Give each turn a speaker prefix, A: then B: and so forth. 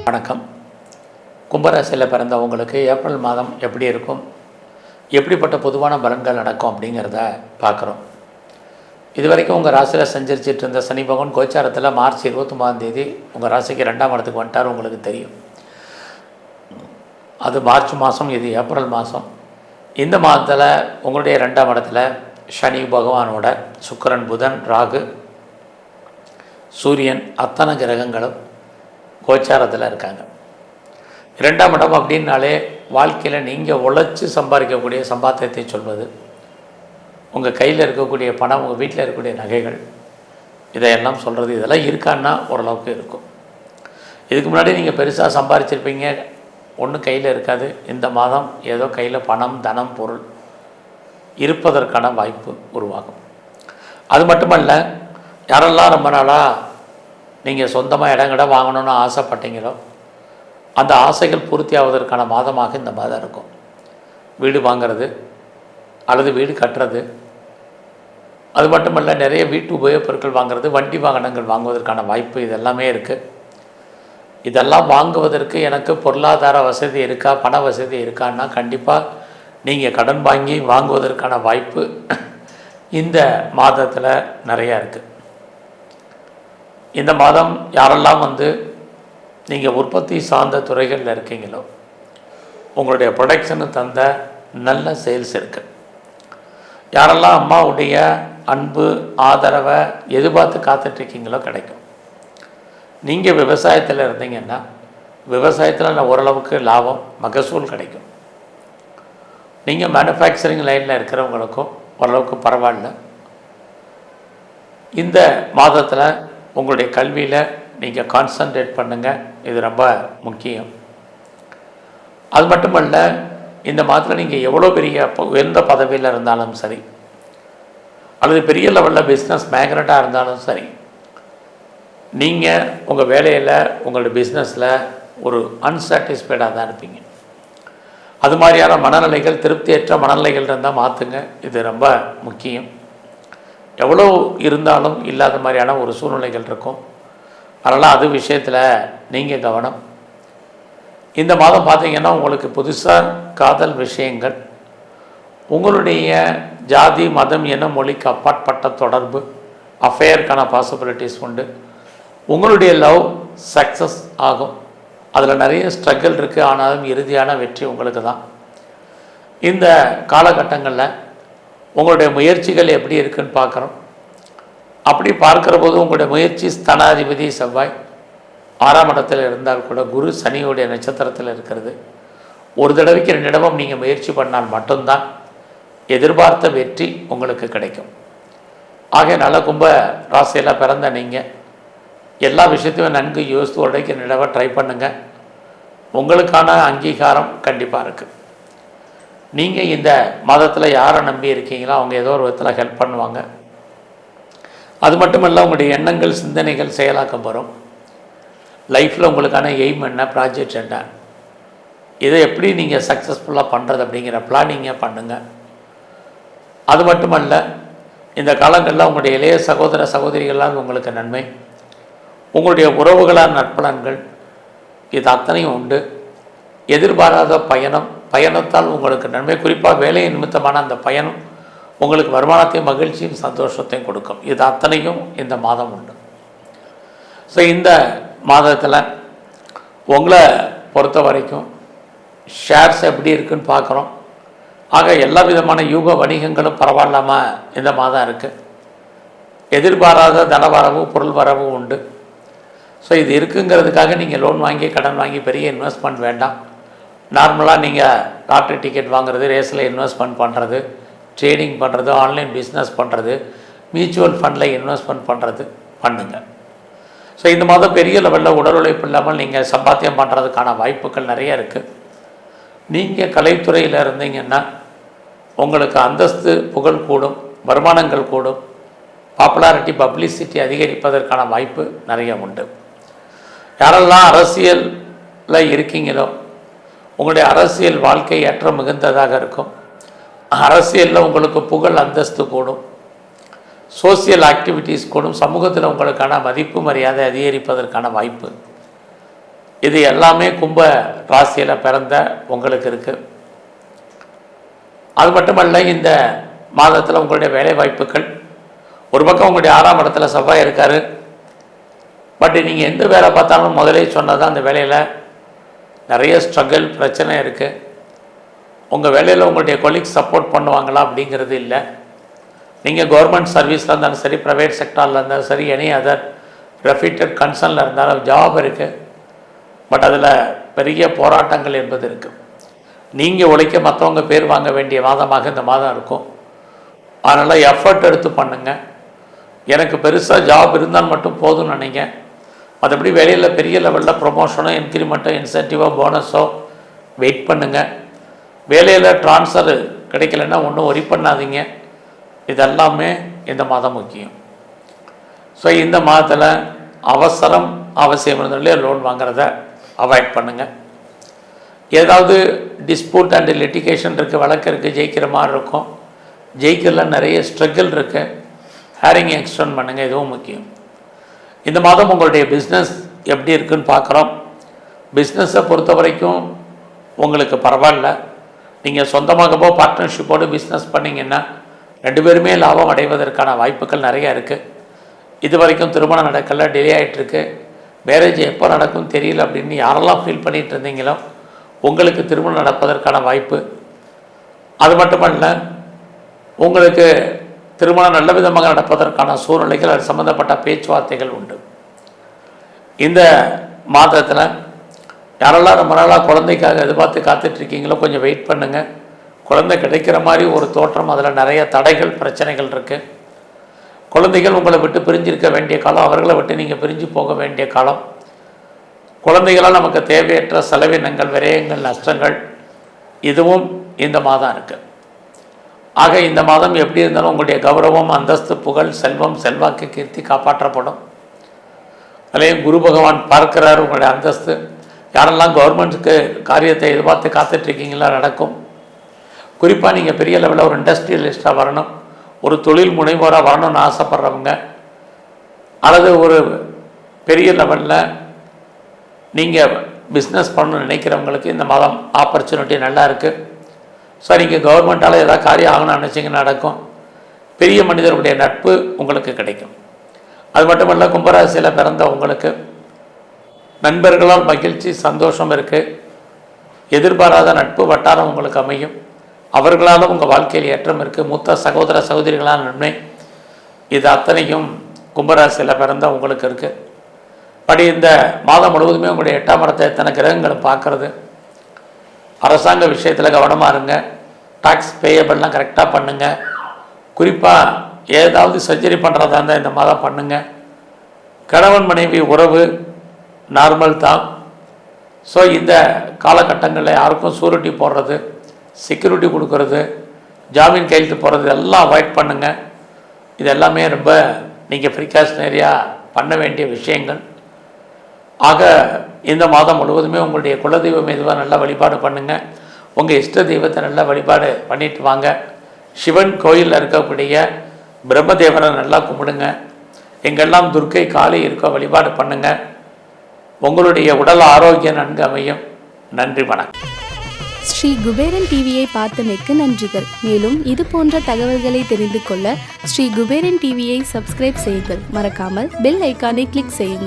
A: வணக்கம். கும்பராசியில் பிறந்தவங்களுக்கு ஏப்ரல் மாதம் எப்படி இருக்கும், எப்படிப்பட்ட பொதுவான பலன்கள் நடக்கும் அப்படிங்கிறத பார்க்குறோம். இது வரைக்கும் உங்கள் ராசியில் சஞ்சரிச்சிட்டு இருந்த சனி பகவான் கோச்சாரத்தில் மார்ச் 29 உங்கள் ராசிக்கு 2ஆம் இடத்துக்கு வந்துட்டார். உங்களுக்கு தெரியும், அது மார்ச் மாதம், இது ஏப்ரல் மாதம். இந்த மாதத்தில் உங்களுடைய 2ஆம் இடத்துல சனி பகவானோட சுக்கிரன், புதன், ராகு, சூரியன் அத்தனை கிரகங்களும் கோச்சாரத்தில் இருக்காங்க. 2ஆம் இடம் அப்படின்னாலே வாழ்க்கையில் நீங்கள் உழைச்சி சம்பாதிக்கக்கூடிய சம்பாத்தியத்தை சொல்வது, உங்கள் கையில் இருக்கக்கூடிய பணம், உங்கள் வீட்டில் இருக்கக்கூடிய நகைகள், இதையெல்லாம் சொல்கிறது. இதெல்லாம் இருக்கான்னா ஓரளவுக்கு இருக்கும். இதுக்கு முன்னாடி நீங்கள் பெருசாக சம்பாதிச்சிருப்பீங்க, ஒன்றும் கையில் இருக்காது. இந்த மாதம் ஏதோ கையில் பணம், தனம், பொருள் இருப்பதற்கான வாய்ப்பு உருவாகும். அது மட்டுமல்ல, யாரெல்லாம் ரொம்ப நாளாக நீங்கள் சொந்தமாக இடங்கட வாங்கணும்னு ஆசைப்பட்டீங்களோ அந்த ஆசைகள் பூர்த்தி ஆவதற்கான மாதமாக இந்த மாதம் இருக்கும். வீடு வாங்கிறது அல்லது வீடு கட்டுறது, அது மட்டுமல்ல நிறைய வீட்டு உபயோகப் பொருட்கள் வாங்கிறது, வண்டி வாகனங்கள் வாங்குவதற்கான வாய்ப்பு இதெல்லாமே இருக்குது. இதெல்லாம் வாங்குவதற்கு எனக்கு பொருளாதார வசதி இருக்கா, பண வசதி இருக்கான்னா கண்டிப்பாக நீங்கள் கடன் வாங்கி வாங்குவதற்கான வாய்ப்பு இந்த மாதத்தில் நிறையா இருக்குது. இந்த மாதம் யாரெல்லாம் நீங்கள் உற்பத்தி சார்ந்த துறைகளில் இருக்கீங்களோ உங்களுடைய ப்ரொடக்ஷனு தந்த நல்ல சேல்ஸ் இருக்குது. யாரெல்லாம் அம்மாவுடைய அன்பு, ஆதரவை எதிர்பார்த்து காத்துட்ருக்கீங்களோ கிடைக்கும். நீங்கள் விவசாயத்தில் இருந்தீங்கன்னா விவசாயத்தில் ஓரளவுக்கு லாபம், மகசூல் கிடைக்கும். நீங்கள் மேனுஃபேக்சரிங் லைனில் இருக்கிறவங்களுக்கும் ஓரளவுக்கு பரவாயில்ல. இந்த மாதத்தில் உங்களுடைய கல்வியில் நீங்கள் கான்சன்ட்ரேட் பண்ணுங்கள், இது ரொம்ப முக்கியம். அது மட்டுமல்ல, இந்த மாதத்தில் நீங்கள் எவ்வளோ பெரிய உயர்ந்த பதவியில் இருந்தாலும் சரி, அல்லது பெரிய லெவலில் பிஸ்னஸ் மேக்னட்டாக இருந்தாலும் சரி, நீங்கள் உங்கள் வேலையில், உங்களுடைய பிஸ்னஸில் ஒரு அன்சாட்டிஸ்ஃபைடாக தான் இருப்பீங்க. அது மாதிரியான மனநிலைகள், திருப்தியற்ற மனநிலைகள் இருந்தால் மாற்றுங்க, இது ரொம்ப முக்கியம். எவ்வளோ இருந்தாலும் இல்லாத மாதிரியான ஒரு சூழ்நிலைகள் இருக்கும். அதனால் அது விஷயத்தில் நீங்கள் கவனம். இந்த மாதம் பார்த்திங்கன்னா உங்களுக்கு புதுசாக காதல் விஷயங்கள், உங்களுடைய ஜாதி, மதம், இன, மொழிக்கு அப்பாற்பட்ட தொடர்பு, அஃபேருக்கான பாசிபிலிட்டிஸ் உண்டு. உங்களுடைய லவ் சக்ஸஸ் ஆகும். அதில் நிறைய ஸ்ட்ரகிள் இருக்குது, ஆனாலும் இறுதியான வெற்றி உங்களுக்கு தான். இந்த காலகட்டங்களில் உங்களுடைய முயற்சிகள் எப்படி இருக்குன்னு பார்க்குறோம். அப்படி பார்க்குற போது உங்களுடைய முயற்சி ஸ்தானாதிபதி செவ்வாய் 6ஆம் இடத்தில் இருந்தால் கூட குரு சனியுடைய நட்சத்திரத்தில் இருக்கிறது. ஒரு தடவைக்கு 2 இடமும் நீங்கள் முயற்சி பண்ணால் மட்டும்தான் எதிர்பார்த்த வெற்றி உங்களுக்கு கிடைக்கும். ஆகையினால கும்ப ராசியில் பிறந்த நீங்கள் எல்லா விஷயத்தையும் நன்கு யோசித்து ஒரு தடவைக்கு 2 தடவை ட்ரை பண்ணுங்கள். உங்களுக்கான அங்கீகாரம் கண்டிப்பாக இருக்குது. நீங்கள் இந்த மாதத்தில் யாரை நம்பி இருக்கீங்களோ அவங்க ஏதோ ஒரு விதத்தில் ஹெல்ப் பண்ணுவாங்க. அது மட்டுமல்ல, உங்களுடைய எண்ணங்கள், சிந்தனைகள் செயலாக்கம் வரும். லைஃப்பில் உங்களுக்கான எய்ம் என்ன, ப்ராஜெக்ட் என்ன, இதை எப்படி நீங்கள் சக்ஸஸ்ஃபுல்லாக பண்ணுறது அப்படிங்கிற பிளானிங்கை பண்ணுங்கள். அது மட்டுமல்ல, இந்த காலங்களில் உங்களுடைய இளைய சகோதர சகோதரிகளால் உங்களுக்கு நன்மை, உங்களுடைய உறவுகளால் நற்பலன்கள், இது அத்தனையும் உண்டு. எதிர்பாராத பயணத்தால் உங்களுக்கு நன்மை, குறிப்பாக வேலை நிமித்தமான அந்த பயணம் உங்களுக்கு வருமானத்தையும் மகிழ்ச்சியும் சந்தோஷத்தையும் கொடுக்கும். இது அத்தனையும் இந்த மாதம் உண்டு. ஸோ இந்த மாதத்தில் உங்களை பொறுத்த வரைக்கும் ஷேர்ஸ் எப்படி இருக்குன்னு பார்க்குறோம். ஆக எல்லா விதமான யூக வணிகங்களும் பரவாயில்லாமல் இந்த மாதம் இருக்குது. எதிர்பாராத தனவரவு, பொருள் வரவு உண்டு. ஸோ இது இருக்குங்கிறதுக்காக நீங்கள் லோன் வாங்கி, கடன் வாங்கி பெரிய இன்வெஸ்ட்மெண்ட் வேண்டாம். நார்மலாக நீங்கள் லாட்ரி டிக்கெட் வாங்குறது, ரேஸில் இன்வெஸ்ட்மெண்ட் பண்ணுறது, ட்ரேடிங் பண்ணுறது, ஆன்லைன் பிஸ்னஸ் பண்ணுறது, மியூச்சுவல் ஃபண்டில் இன்வெஸ்ட்மெண்ட் பண்ணுறது பண்ணுங்கள். ஸோ இந்த மாதம் பெரிய லெவலில் உடல் உழைப்பு இல்லாமல் நீங்கள் சம்பாத்தியம் பண்ணுறதுக்கான வாய்ப்புகள் நிறைய இருக்குது. நீங்கள் கலைத்துறையில் இருந்தீங்கன்னா உங்களுக்கு அந்தஸ்து, புகழ் கூடும், வருமானங்கள் கூடும், பாப்புலாரிட்டி, பப்ளிசிட்டி அதிகரிப்பதற்கான வாய்ப்பு நிறைய உண்டு. யாரெல்லாம் அரசியலில் இருக்கீங்களோ உங்களுடைய அரசியல் வாழ்க்கை ஏற்றம் மிகுந்ததாக இருக்கும். அரசியலில் உங்களுக்கு புகழ், அந்தஸ்து கூடும். சோசியல் ஆக்டிவிட்டீஸ் கூடும், சமூகத்தில் உங்களுக்கான மதிப்பு மரியாதை அதிகரிப்பதற்கான வாய்ப்பு, இது எல்லாமே கும்ப ராசியில் பிறந்த உங்களுக்கு இருக்குது. அது மட்டுமல்ல, இந்த மாதத்தில் உங்களுடைய வேலை வாய்ப்புகள், ஒரு பக்கம் உங்களுடைய 6ஆம் இடத்துல செவ்வாய் இருக்கார். பட் நீங்கள் எந்த வேலை பார்த்தாலும் முதலே சொன்னதான் அந்த வேலையில் நிறைய ஸ்ட்ரகிள் பிரச்சனை இருக்குது. உங்கள் வேலையில் உங்களுடைய கொலீக்ஸ் சப்போர்ட் பண்ணுவாங்களா அப்படிங்கிறது இல்லை. நீங்கள் கவர்மெண்ட் சர்வீஸில் இருந்தாலும் சரி, ப்ரைவேட் செக்டாரில் இருந்தாலும் சரி, எனி அதர் ரெஃப்யூட்டட் கன்சர்னில் இருந்தாலும் ஜாப் இருக்குது. பட் அதில் பெரிய போராட்டங்கள் என்பது இருக்குது. நீங்கள் உழைக்க மற்றவங்க பேர் வாங்க வேண்டிய மாதமாக இந்த மாதம் இருக்கும். அதனால் எஃபர்ட் எடுத்து பண்ணுங்கள். எனக்கு பெருசாக ஜாப் இருந்தால் மட்டும் போதும்னு நினைங்க. மற்றபடி வேலையில் பெரிய லெவலில் ப்ரொமோஷனோ இன்க்ரிமெண்ட்டோ இன்சென்டிவோ போனஸோ வெயிட் பண்ணுங்கள். வேலையில் ட்ரான்ஸ்ஃபர் கிடைக்கலன்னா ஒன்றும் ஒரி பண்ணாதீங்க. இதெல்லாமே இந்த மாதம் முக்கியம். ஸோ இந்த மாதத்தில் அவசரம் அவசியம் இருந்தாலே லோன் வாங்குறத அவாய்ட் பண்ணுங்கள். ஏதாவது டிஸ்பியூட் அண்ட் லிட்டிகேஷன் இருக்குது, வழக்கு இருக்குது, ஜெயிக்கிற மாதிரி இருக்கும். ஜெயிக்கல நிறைய ஸ்ட்ரகிள் இருக்குது. ஹேரிங் எக்ஸ்டெண்ட் பண்ணுங்கள், இதுவும் முக்கியம். இந்த மாதம் உங்களுடைய பிஸ்னஸ் எப்படி இருக்குன்னு பார்க்குறோம். பிஸ்னஸை பொறுத்த வரைக்கும் உங்களுக்கு பரவாயில்ல. நீங்கள் சொந்தமாகவோ பார்ட்னர்ஷிப்போடு பிஸ்னஸ் பண்ணிங்கன்னா 2 பேருமே லாபம் அடைவதற்கான வாய்ப்புகள் நிறையா இருக்குது. இது வரைக்கும் திருமணம் நடக்கலை, டிலே ஆகிட்டுருக்கு. மேரேஜ் எப்போ நடக்கும் தெரியல அப்படின்னு யாரெல்லாம் ஃபீல் பண்ணிகிட்டு இருந்தீங்களோ உங்களுக்கு திருமணம் நடப்பதற்கான வாய்ப்பு. அது மட்டுமல்ல, உங்களுக்கு திருமணம் நல்ல விதமாக நடப்பதற்கான சூழ்நிலைகள், அது சம்மந்தப்பட்ட பேச்சுவார்த்தைகள் உண்டு. இந்த மாதத்தில் யாரெல்லாம் ரொம்ப நாளாக குழந்தைக்காக எதிர்பார்த்து காத்துட்ருக்கீங்களோ கொஞ்சம் வெயிட் பண்ணுங்கள். குழந்தை கிடைக்கிற மாதிரி ஒரு தோற்றம். அதில் நிறைய தடைகள் பிரச்சனைகள் இருக்குது. குழந்தைகள் உங்களை விட்டு பிரிஞ்சிருக்க வேண்டிய காலம், அவர்களை விட்டு நீங்கள் பிரிஞ்சு போக வேண்டிய காலம். குழந்தைகளால் நமக்கு தேவையற்ற செலவினங்கள், விரயங்கள், நஷ்டங்கள், இதுவும் இந்த மாதம் இருக்குது. ஆக இந்த மாதம் எப்படி இருந்தாலும் உங்களுடைய கௌரவம், அந்தஸ்து, புகழ், செல்வம், செல்வாக்கு, கீர்த்தி காப்பாற்றப்படும். அதுலேயும் குரு பகவான் பார்க்கிறார் உங்களுடைய அந்தஸ்து. யாரெல்லாம் கவர்மெண்ட்டுக்கு காரியத்தை எதிர்பார்த்து காத்துட்ருக்கீங்களா நடக்கும். குறிப்பாக நீங்கள் பெரிய லெவலில் ஒரு இண்டஸ்ட்ரியலிஸ்ட்டாக வரணும், ஒரு தொழில் முனைவோராக வரணும்னு ஆசைப்படுறவங்க, அல்லது ஒரு பெரிய லெவலில் நீங்கள் பிஸ்னஸ் பண்ணணும்னு நினைக்கிறவங்களுக்கு இந்த மாதம் ஆப்பர்ச்சுனிட்டி நல்லா இருக்குது. ஸோ நீங்கள் கவர்மெண்ட்டால் ஏதாவது காரியம் ஆகணும்னு நினச்சிங்கன்னா நடக்கும். பெரிய மனிதர்களுடைய நட்பு உங்களுக்கு கிடைக்கும். அது மட்டும் இல்லை, கும்பராசியில் பிறந்த உங்களுக்கு நண்பர்களால் மகிழ்ச்சி, சந்தோஷம் இருக்குது. எதிர்பாராத நட்பு வட்டாரம் உங்களுக்கு அமையும். அவர்களாலும் உங்கள் வாழ்க்கையில் ஏற்றம் இருக்குது. மூத்த சகோதர சகோதரிகளான நன்மை, இது அத்தனையும் கும்பராசியில் பிறந்த உங்களுக்கு இருக்குது. படி இந்த மாதம் முழுவதுமே உங்களுடைய 8ஆம் இடத்தை எத்தனை கிரகங்களும் பார்க்குறது. அரசாங்க விஷயத்தில் கவனமாக இருங்க. டாக்ஸ் பேயபிள்லாம் கரெக்டாக பண்ணுங்கள். குறிப்பாக ஏதாவது சர்ஜரி பண்ணுறதா இருந்தால் இந்த மாதம் பண்ணுங்கள். கணவன் மனைவி உறவு நார்மல் தான். ஸோ இந்த காலகட்டங்களில் யாருக்கும் சூரிட்டி போடுறது, செக்யூரிட்டி கொடுக்கறது, ஜாமீன் கையெழுத்து போடுறது எல்லாம் அவாய்ட் பண்ணுங்கள். இது எல்லாமே ரொம்ப நீங்கள் ப்ரிகாஷனரியாக பண்ண வேண்டிய விஷயங்கள். ஆக இந்த மாதம் முழுவதுமே உங்களுடைய குலதெய்வம் எதுவாக நல்லா வழிபாடு பண்ணுங்கள். உங்கள் இஷ்ட தெய்வத்தை நல்லா வழிபாடு பண்ணிட்டு வாங்க. சிவன் கோயிலில் இருக்கக்கூடிய பிரம்மதேவரை நல்லா கும்பிடுங்க. எங்கெல்லாம் துர்க்கை காளி இருக்கோ வழிபாடு பண்ணுங்கள். உங்களுடைய உடல் ஆரோக்கியம் நன்கு அமையும். நன்றி, வணக்கம்.
B: ஸ்ரீ குபேரன் டிவியை பார்த்தமைக்கு நன்றிகள். மேலும் இது போன்ற தகவல்களை தெரிந்து கொள்ள ஸ்ரீ குபேரன் டிவியை சப்ஸ்கிரைப் செய்யுங்கள். மறக்காமல் பெல் ஐக்கானை கிளிக் செய்யுங்கள்.